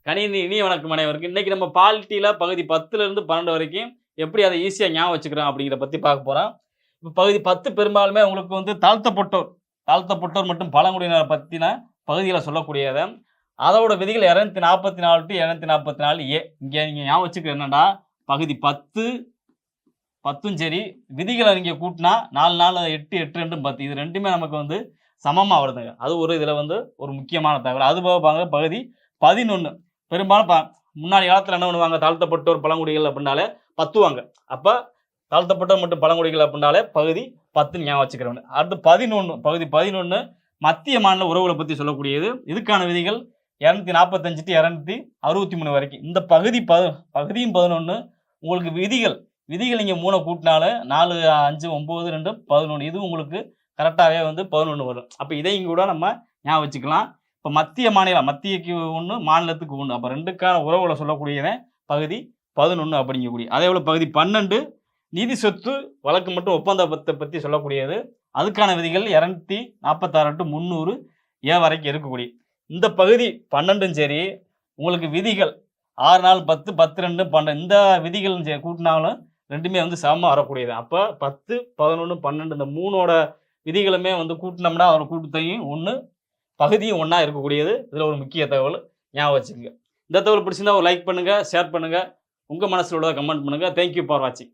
கணினி இனிய வணக்கம் அனைவருக்கும். இன்னைக்கு நம்ம பாலிட்டியில பகுதி 10லிருந்து 12 வரைக்கும் எப்படி அதை ஈஸியா ஞாபகம் வச்சுக்கிறோம் அப்படிங்கிறத பத்தி பார்க்க போறோம். இப்ப பகுதி 10 பெரும்பாலுமே உங்களுக்கு வந்து தாழ்த்தப்பட்டோர் மற்றும் பழங்குடியினர் பத்தின பகுதிகள சொல்லக்கூடியத. அதோட விதிகள் 244 டூ 244 ஏ. இங்க நீங்க ஞாபகம் வச்சுக்க என்னன்னா, பகுதி 10 10ம் சரி, விதிகள நீங்க கூட்டுனா 4 4 8 8 2 10 இது 2மே நமக்கு வந்து சமமா வருதுங்க. அது ஒரு இதுல வந்து ஒரு முக்கியமான தகவல். அதுபோக பகுதி 11 பெரும்பாலும் முன்னாடி காலத்துல என்ன பண்ணுவாங்க, தாழ்த்தப்பட்டோர் பழங்குடிகள் அப்படின்னாலே 10வாங்க. அப்ப தாழ்த்தப்பட்டோர் மற்றும் பழங்குடிகள் அப்படின்னாலே பகுதி 10 ஞாபகம் வச்சுக்கிறவங்க. அடுத்து 11 பகுதி 11 மத்திய மாநில உறவுகள பத்தி சொல்லக்கூடியது. இதுக்கான விதிகள் 245 டூ 263 வரைக்கும். இந்த பகுதியும் 11 உங்களுக்கு விதிகள் நீங்க 3 கூட்டினாலே 4 5 9 2 11 இது உங்களுக்கு கரெக்டாவே வந்து 11 வரும். அப்ப இதையும் கூட நம்ம ஞாபகம் வச்சுக்கலாம். இப்ப மத்தியக்கு 1 மாநிலத்துக்கு 1 அப்ப 2க்கான உறவுகள சொல்லக்கூடியவன் பகுதி 11 அப்படிங்கக்கூடிய. அதேபோல பகுதி 12 நீதி சொத்து வழக்கு மற்றும் ஒப்பந்தத்தை பத்தி சொல்லக்கூடியது. அதுக்கான விதிகள் 246 டூ 300 ஏ வரைக்கும் இருக்கக்கூடிய. இந்த பகுதி 12ம் சரி, உங்களுக்கு விதிகள் 6 4 10 10 2 12 இந்த விதிகள் கூட்டினாலும் 2மே வந்து சமமா வரக்கூடியது. அப்ப 10 11 12 இந்த 3ஓட விதிகளுமே வந்து கூட்டினோம்னா அதோட கூட்டுத்தொகையும் 1 பகுதியும் 1 இருக்கக்கூடியது. இதுல ஒரு முக்கிய தகவல் ஞாபகம் வச்சுக்கங்க. இந்த தகவல் பிடிச்சிருந்தா ஒரு லைக் பண்ணுங்க, ஷேர் பண்ணுங்க. உங்க மனசுல உள்ளத கமெண்ட் பண்ணுங்க. தேங்க் யூ ஃபார் வாட்சிங்.